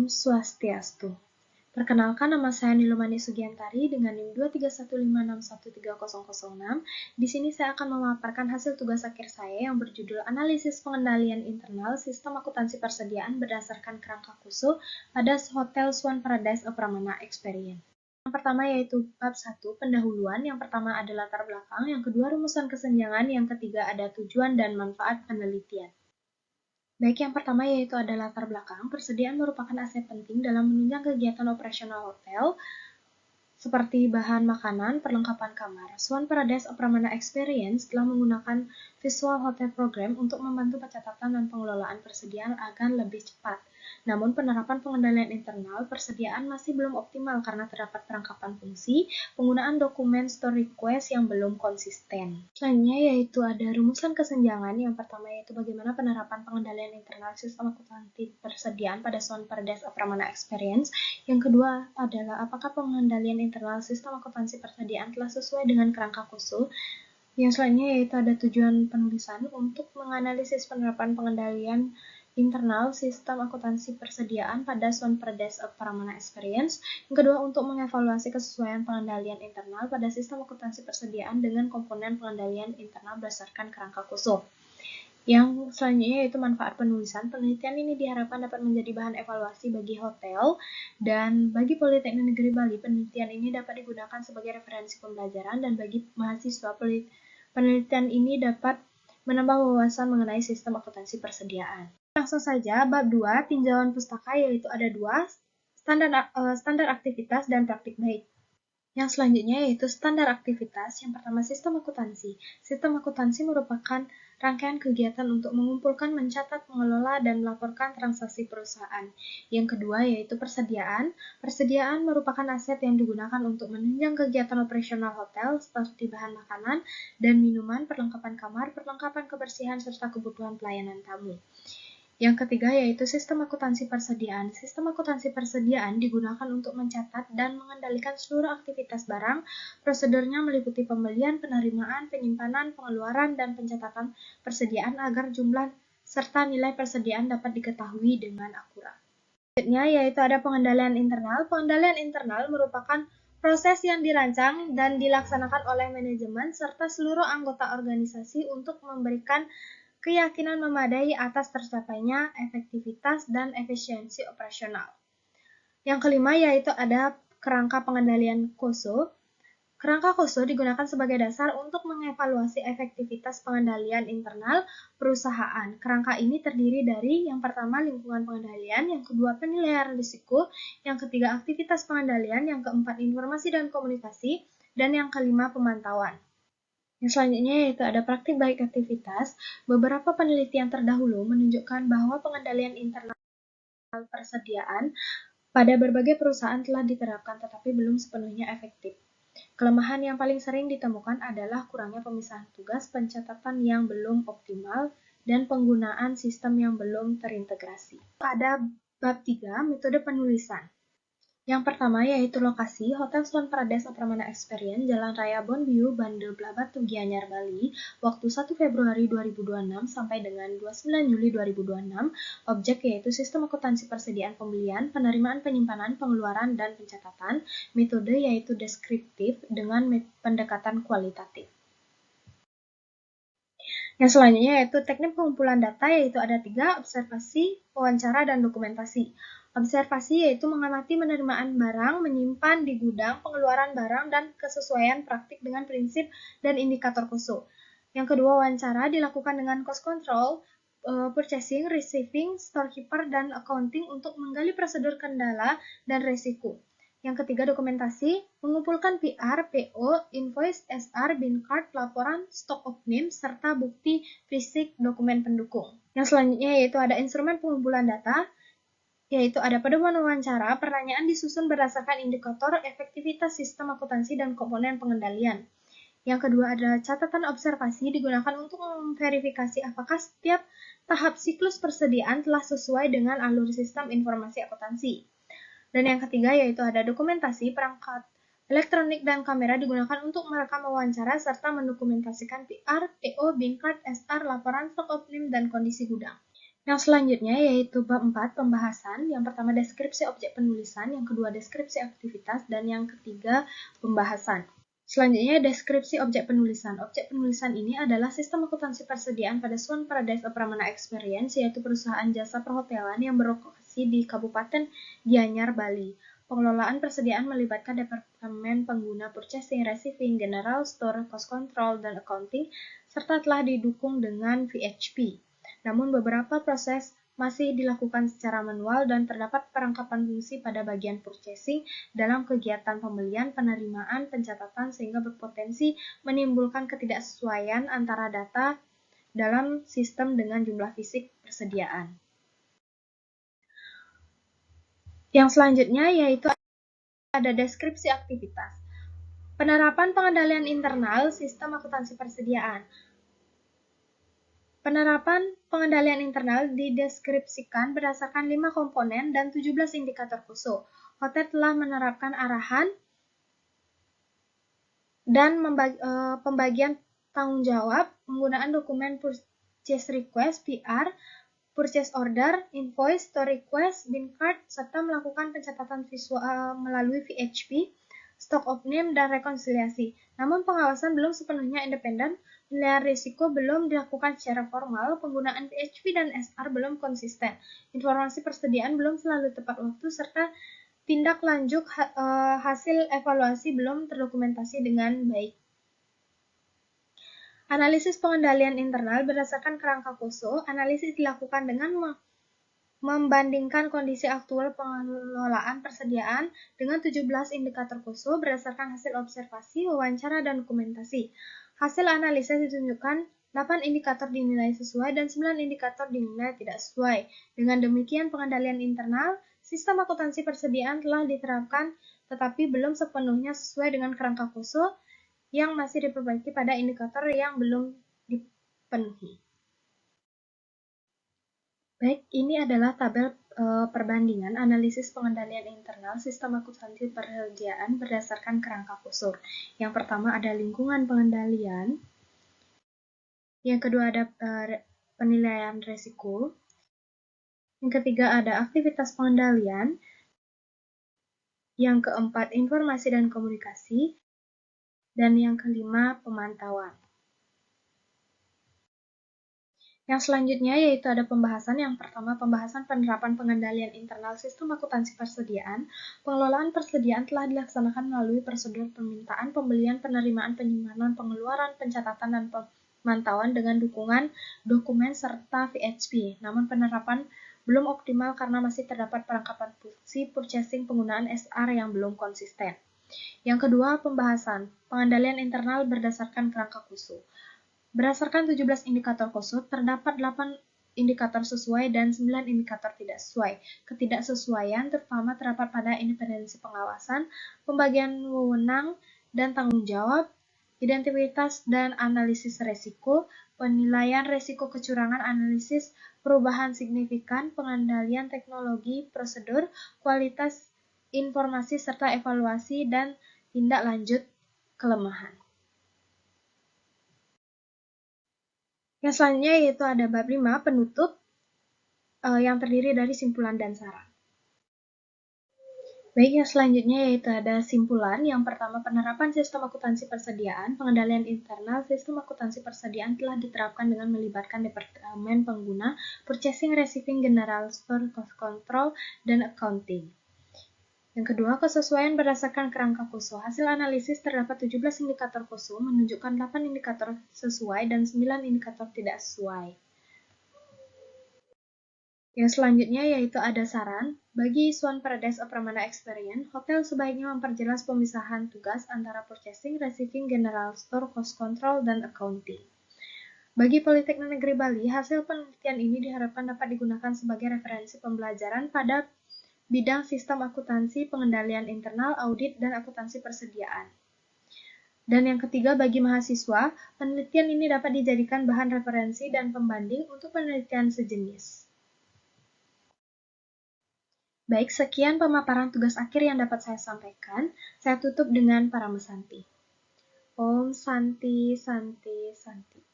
Om Swastiastu. Perkenalkan, nama saya Nilumani Sugiantari dengan NIM 23156130006. Di sini saya akan memaparkan hasil tugas akhir saya yang berjudul Analisis Pengendalian Internal Sistem Akuntansi Persediaan berdasarkan kerangka KUSU pada Hotel Swan Paradise Pramana Experience. Yang pertama yaitu bab 1, pendahuluan. Yang pertama ada latar belakang, yang kedua rumusan kesenjangan, yang ketiga ada tujuan dan manfaat penelitian. Baik, yang pertama yaitu ada latar belakang. Persediaan merupakan aset penting dalam menunjang kegiatan operasional hotel, seperti bahan makanan, perlengkapan kamar. Swan Paradise Pramana Experience telah menggunakan Visual Hotel Program untuk membantu pencatatan dan pengelolaan persediaan agar lebih cepat. Namun, penerapan pengendalian internal persediaan masih belum optimal karena terdapat perangkapan fungsi, penggunaan dokumen store request yang belum konsisten. Selanjutnya yaitu ada rumusan kesenjangan. Yang pertama yaitu bagaimana penerapan pengendalian internal sistem akuntansi persediaan pada Swan Paradise Pramana Experience. Yang kedua adalah apakah pengendalian internal sistem akuntansi persediaan telah sesuai dengan kerangka KUSU. Yang selanjutnya yaitu ada tujuan penulisan untuk menganalisis penerapan pengendalian internal sistem akuntansi persediaan pada Swan Paradise Pramana Experience. Yang kedua, untuk mengevaluasi kesesuaian pengendalian internal pada sistem akuntansi persediaan dengan komponen pengendalian internal berdasarkan kerangka KUSU. Yang selanjutnya yaitu manfaat penulisan. Penelitian ini diharapkan dapat menjadi bahan evaluasi bagi hotel dan bagi Politeknik Negeri Bali. Penelitian ini dapat digunakan sebagai referensi pembelajaran dan bagi mahasiswa penelitian ini dapat menambah wawasan mengenai sistem akuntansi persediaan. Langsung saja, bab 2, tinjauan pustaka, yaitu ada 2, standar aktivitas dan praktik baik. Yang selanjutnya yaitu standar aktivitas. Yang pertama, sistem akuntansi. Sistem akuntansi merupakan rangkaian kegiatan untuk mengumpulkan, mencatat, mengelola, dan melaporkan transaksi perusahaan. Yang kedua yaitu persediaan. Persediaan merupakan aset yang digunakan untuk menunjang kegiatan operasional hotel seperti bahan makanan dan minuman, perlengkapan kamar, perlengkapan kebersihan, serta kebutuhan pelayanan tamu. Yang ketiga yaitu sistem akuntansi persediaan. Sistem akuntansi persediaan digunakan untuk mencatat dan mengendalikan seluruh aktivitas barang. Prosedurnya meliputi pembelian, penerimaan, penyimpanan, pengeluaran, dan pencatatan persediaan agar jumlah serta nilai persediaan dapat diketahui dengan akurat. Selanjutnya yaitu ada pengendalian internal. Pengendalian internal merupakan proses yang dirancang dan dilaksanakan oleh manajemen serta seluruh anggota organisasi untuk memberikan keyakinan memadai atas tercapainya efektivitas dan efisiensi operasional. Yang kelima yaitu ada kerangka pengendalian KUSU. Kerangka KUSU digunakan sebagai dasar untuk mengevaluasi efektivitas pengendalian internal perusahaan. Kerangka ini terdiri dari yang pertama lingkungan pengendalian, yang kedua penilaian risiko, yang ketiga aktivitas pengendalian, yang keempat informasi dan komunikasi, dan yang kelima pemantauan. Yang selanjutnya yaitu ada praktik baik aktivitas. Beberapa penelitian terdahulu menunjukkan bahwa pengendalian internal persediaan pada berbagai perusahaan telah diterapkan tetapi belum sepenuhnya efektif. Kelemahan yang paling sering ditemukan adalah kurangnya pemisahan tugas, pencatatan yang belum optimal, dan penggunaan sistem yang belum terintegrasi. Pada bab 3, metode penulisan. Yang pertama yaitu lokasi, Hotel Swan Paradise Pramana Experience, Jalan Raya Bonview, Bande Blabatu, Gianyar, Bali, waktu 1 Februari 2026 sampai dengan 29 Juli 2026, objek yaitu sistem akuntansi persediaan pembelian, penerimaan penyimpanan, pengeluaran, dan pencatatan, metode yaitu deskriptif dengan pendekatan kualitatif. Yang selanjutnya yaitu teknik pengumpulan data, yaitu ada 3, observasi, wawancara, dan dokumentasi. Observasi yaitu mengamati penerimaan barang, menyimpan di gudang, pengeluaran barang, dan kesesuaian praktik dengan prinsip dan indikator KUSU. Yang kedua, wawancara dilakukan dengan cost control, purchasing, receiving, storekeeper, dan accounting untuk menggali prosedur kendala dan resiko. Yang ketiga, dokumentasi, mengumpulkan PR, PO, invoice, SR, bin card, laporan, stock of name, serta bukti fisik dokumen pendukung. Yang selanjutnya yaitu ada instrumen pengumpulan data, yaitu ada pedoman wawancara, pertanyaan disusun berdasarkan indikator efektivitas sistem akuntansi dan komponen pengendalian. Yang kedua adalah catatan observasi digunakan untuk memverifikasi apakah setiap tahap siklus persediaan telah sesuai dengan alur sistem informasi akuntansi. Dan yang ketiga yaitu ada dokumentasi, perangkat elektronik dan kamera digunakan untuk merekam wawancara serta mendokumentasikan PR, PO, bin card, SR, laporan stock of name, dan kondisi gudang. Yang selanjutnya yaitu bab 4 pembahasan. Yang pertama deskripsi objek penulisan, yang kedua deskripsi aktivitas, dan yang ketiga pembahasan. Selanjutnya deskripsi objek penulisan. Objek penulisan ini adalah sistem akuntansi persediaan pada Swan Paradise Pramana Experience, yaitu perusahaan jasa perhotelan yang berlokasi di Kabupaten Gianyar, Bali. Pengelolaan persediaan melibatkan Departemen Pengguna Purchasing, Receiving, General Store, Cost Control, dan Accounting, serta telah didukung dengan VHP. Namun beberapa proses masih dilakukan secara manual dan terdapat perangkapan fungsi pada bagian purchasing dalam kegiatan pembelian, penerimaan, pencatatan sehingga berpotensi menimbulkan ketidaksesuaian antara data dalam sistem dengan jumlah fisik persediaan. Yang selanjutnya yaitu ada deskripsi aktivitas. Penerapan pengendalian internal sistem akuntansi persediaan. Penerapan pengendalian internal dideskripsikan berdasarkan 5 komponen dan 17 indikator khusus. Hotel telah menerapkan arahan dan pembagian tanggung jawab, penggunaan dokumen purchase request (PR), purchase order, invoice, store request, bin card, serta melakukan pencatatan visual melalui VHP, stock of name, dan rekonsiliasi. Namun pengawasan belum sepenuhnya independen, penilaian risiko belum dilakukan secara formal, penggunaan VHP dan SR belum konsisten, informasi persediaan belum selalu tepat waktu, serta tindak lanjut hasil evaluasi belum terdokumentasi dengan baik. Analisis pengendalian internal berdasarkan kerangka KUSU. Analisis dilakukan dengan membandingkan kondisi aktual pengelolaan persediaan dengan 17 indikator KUSU berdasarkan hasil observasi, wawancara, dan dokumentasi. Hasil analisis ditunjukkan 8 indikator dinilai sesuai dan 9 indikator dinilai tidak sesuai. Dengan demikian, pengendalian internal sistem akuntansi persediaan telah diterapkan tetapi belum sepenuhnya sesuai dengan kerangka KUSU yang masih diperbaiki pada indikator yang belum dipenuhi. Baik, ini adalah tabel perbandingan analisis pengendalian internal sistem akuntansi persediaan berdasarkan kerangka KUSU. Yang pertama ada lingkungan pengendalian, yang kedua ada penilaian risiko, yang ketiga ada aktivitas pengendalian, yang keempat informasi dan komunikasi, dan yang kelima pemantauan. Yang selanjutnya yaitu ada pembahasan. Yang pertama, pembahasan penerapan pengendalian internal sistem akuntansi persediaan. Pengelolaan persediaan telah dilaksanakan melalui prosedur permintaan, pembelian, penerimaan, penyimpanan, pengeluaran, pencatatan, dan pemantauan dengan dukungan dokumen serta VHP. Namun penerapan belum optimal karena masih terdapat perangkapan fungsi purchasing penggunaan SR yang belum konsisten. Yang kedua, pembahasan pengendalian internal berdasarkan kerangka KUSU. Berdasarkan 17 indikator KUSU, terdapat 8 indikator sesuai dan 9 indikator tidak sesuai. Ketidaksesuaian terutama terdapat pada independensi pengawasan, pembagian wewenang dan tanggung jawab, identitas dan analisis resiko, penilaian resiko kecurangan, analisis perubahan signifikan, pengendalian teknologi, prosedur, kualitas informasi serta evaluasi dan tindak lanjut kelemahan. Yang selanjutnya yaitu ada bab 5 penutup yang terdiri dari simpulan dan saran. Baik, yang selanjutnya yaitu ada simpulan. Yang pertama, penerapan sistem akuntansi persediaan, pengendalian internal sistem akuntansi persediaan telah diterapkan dengan melibatkan Departemen Pengguna, Purchasing, Receiving, General Store, Cost Control, dan Accounting. Yang kedua, kesesuaian berdasarkan kerangka KUSU. Hasil analisis terdapat 17 indikator KUSU menunjukkan 8 indikator sesuai dan 9 indikator tidak sesuai. Yang selanjutnya yaitu ada saran. Bagi Swan Paradise Pramana Experience, hotel sebaiknya memperjelas pemisahan tugas antara purchasing, receiving, general store, cost control, dan accounting. Bagi Politeknik Negeri Bali, hasil penelitian ini diharapkan dapat digunakan sebagai referensi pembelajaran pada bidang sistem akuntansi, pengendalian internal, audit, dan akuntansi persediaan. Dan yang ketiga, bagi mahasiswa, penelitian ini dapat dijadikan bahan referensi dan pembanding untuk penelitian sejenis. Baik, sekian pemaparan tugas akhir yang dapat saya sampaikan. Saya tutup dengan Paramesanti. Om Santi Santi Santi.